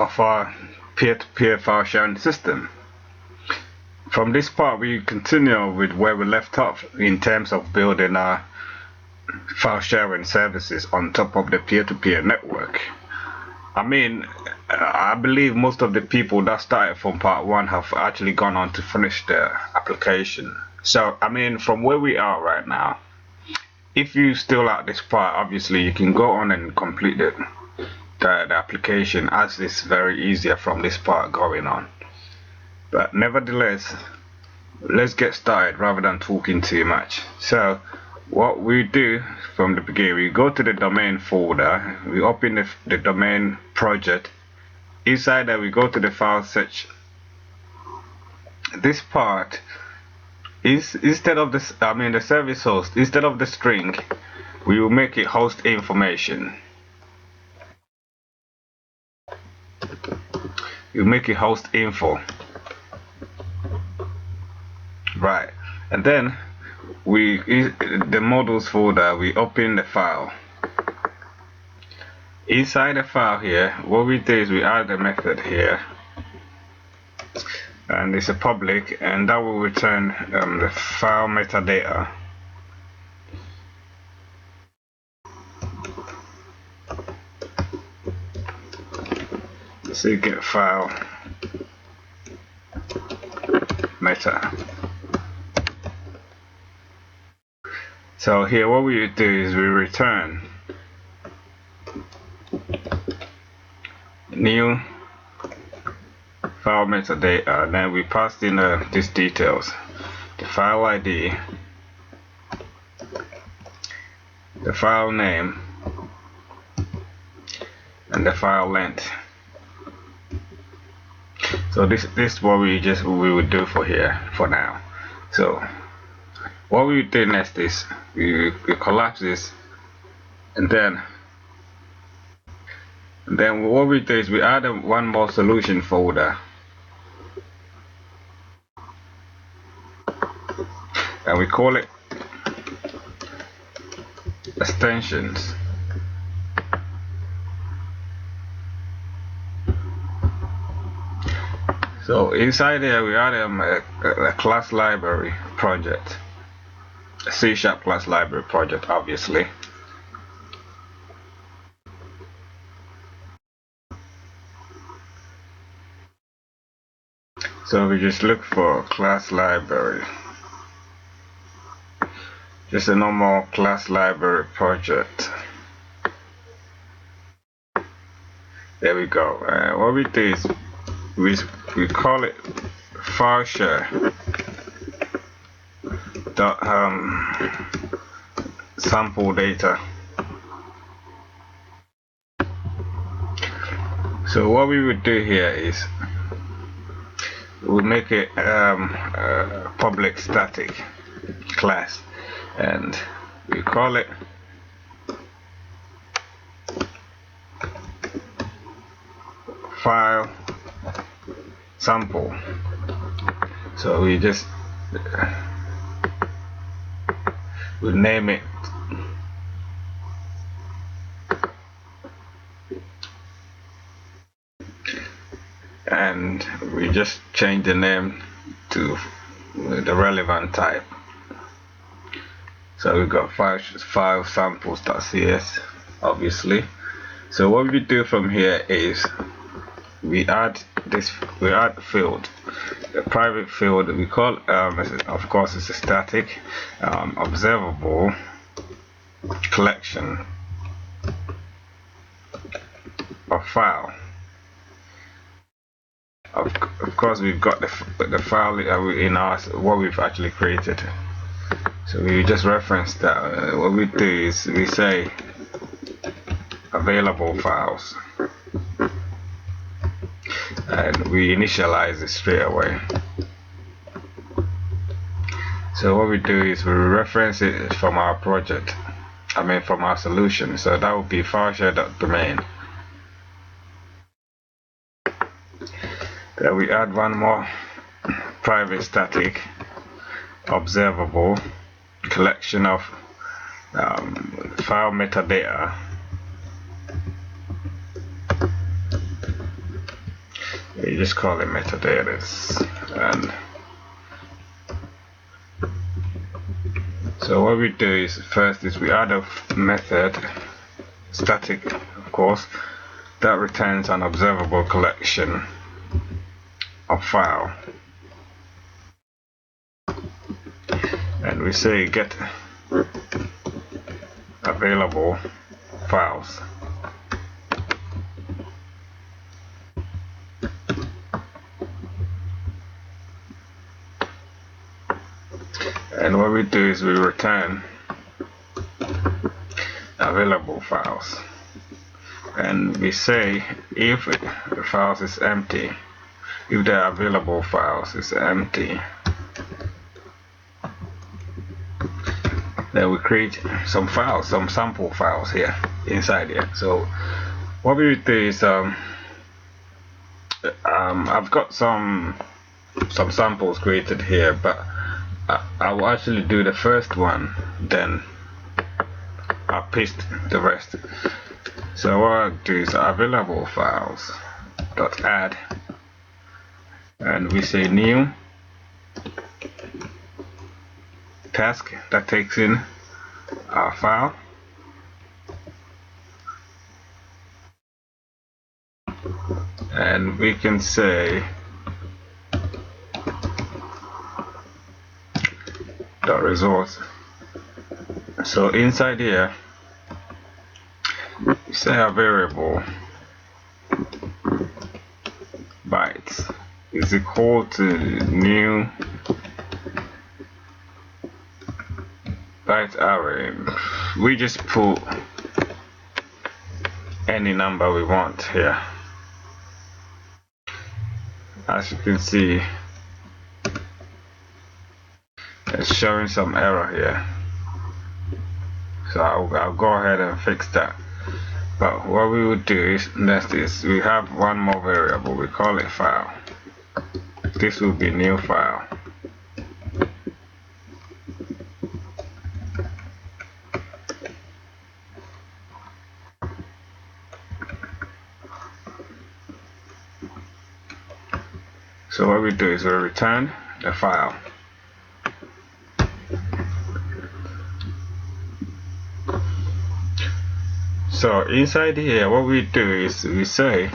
of our peer-to-peer file sharing system. From this part, we continue with where we left off in terms of building our file sharing services on top of the peer-to-peer network. I mean, I believe most of the people that started from part 1 have actually gone on to finish the application. So, I mean, from where we are right now, if you still at this part, obviously you can go on and complete the application, as it's very easier from this part going on. But nevertheless, let's get started rather than talking too much. So what we do from the beginning, we go to the domain folder, we open the domain project. Inside there, we go to the file search. This part is, instead of this, I mean the service host, instead of the string, we will make it host information. You make it host info, right? And then the models folder, we open the file. Inside the file here, what we do is we add a method here, and it's a public, and that will return the file metadata. So you get file meta. So here what we do is we return new file metadata, then we pass in these details: the file ID, the file name, and the file length. So this is what we would do for here for now. So what we do next is we collapse this, and then what we do is we add one more solution folder, and we call it extensions. So inside there we add a class library project, a C# class library project, obviously. So we just look for class library, just a normal class library project. There we go. What we do is we call it FileShare sample data. So what we would do here is we make it a public static class, and we call it file sample. So we just we name it and we just change the name to the relevant type. So we got file samples.cs, obviously. So what we do from here is we add field, a private field. We call of course it's a static observable collection of file. Of course we've got the file in our what we've actually created. So we just reference that. What we do is we say available files, and we initialize it straight away. So what we do is we reference it from our project, I mean from our solution. So that would be FileShare.domain. Then we add one more private static observable collection of file metadata. We just call it metadata. And so what we do is first is we add a method, static of course, that returns an observable collection of file, and we say get available files. And what we do is we return available files, and we say if the files is empty, if the available files is empty, then we create some files, some sample files here inside here. So what we do is I've got some samples created here, but I will actually do the first one, then I'll paste the rest. So what I'll do is available files dot add, and we say new task that takes in our file, and we can say dot results. So inside here we say a variable bytes is equal to new byte array. We just put any number we want here. As you can see, it's showing some error here, so I'll go ahead and fix that. But what we would do is next is we have one more variable, we call it file. This will be new file. So what we do is we return the file. So inside here what we do is we say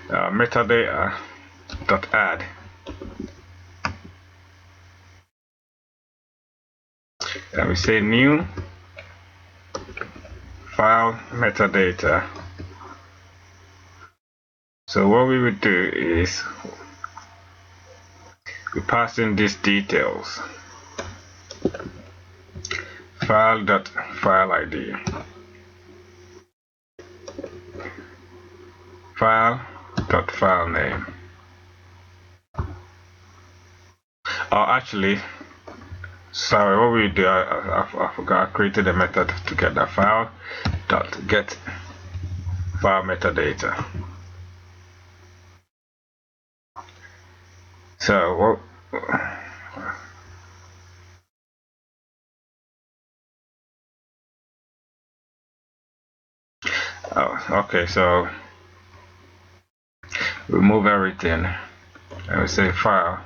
metadata dot add, and we say new file metadata. So what we would do is we pass in these details, file dot file ID, file dot file name. Oh, actually, sorry, what we do, I forgot, I created a method to get the file dot get file metadata. So what? Oh, okay. So remove everything, and we say file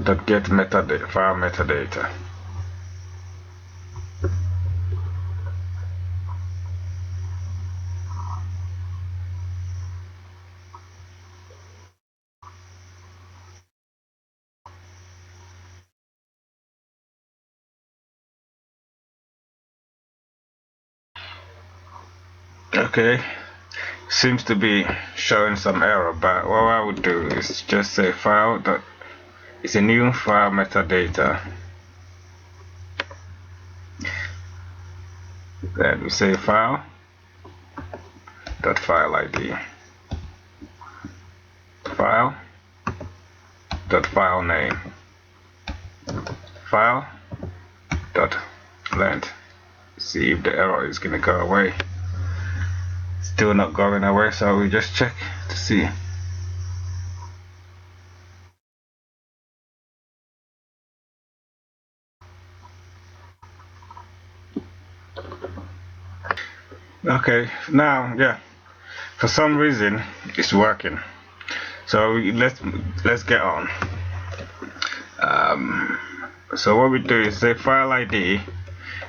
dot get metadata, file metadata. Okay, seems to be showing some error, but what I would do is just say file dot, it's a new file metadata, then we say file dot file ID, file dot file name, file dot length. See if the error is gonna go away. Still not going away, so we just check to see. Okay, now yeah, for some reason it's working. So let's get on. So what we do is say file ID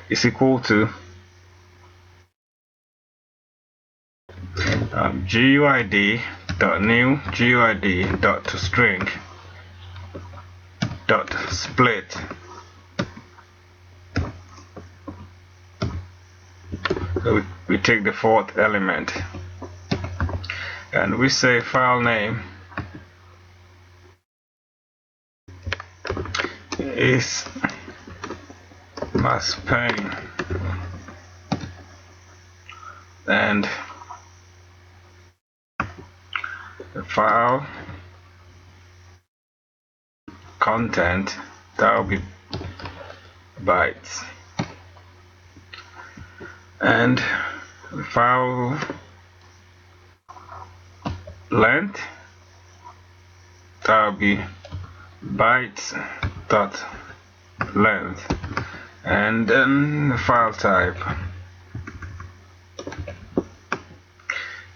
is equal to GUID.new GUID.toString .split. So we take the fourth element and we say file name is masspain and the file content, that will be bytes, and the file length, that will be bytes dot length, and then the file type.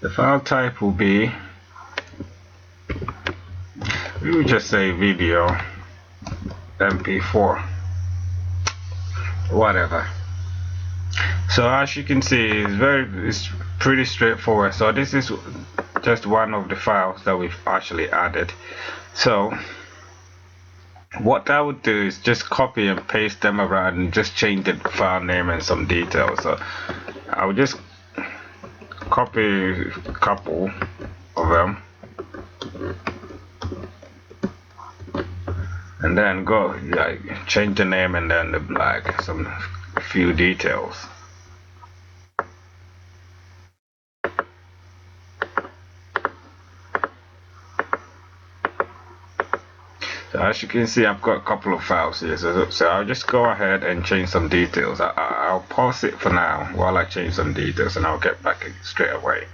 The file type will be, we will just say video MP4, whatever. So as you can see, it's pretty straightforward. So this is just one of the files that we've actually added. So what I would do is just copy and paste them around and just change the file name and some details. So I would just copy a couple of them and then go like change the name and then like some few details. So as you can see, I've got a couple of files here, so I'll just go ahead and change some details. I'll pause it for now while I change some details and I'll get back straight away.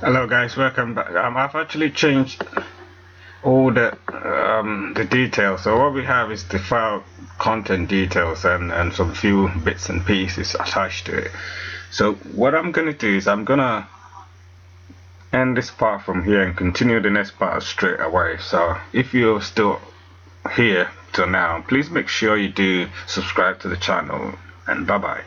Hello guys, welcome back. I've actually changed all the details. So what we have is the file content details and some few bits and pieces attached to it. So what I'm gonna do is I'm gonna end this part from here and continue the next part straight away. So if you're still here till now, please make sure you do subscribe to the channel, and bye bye.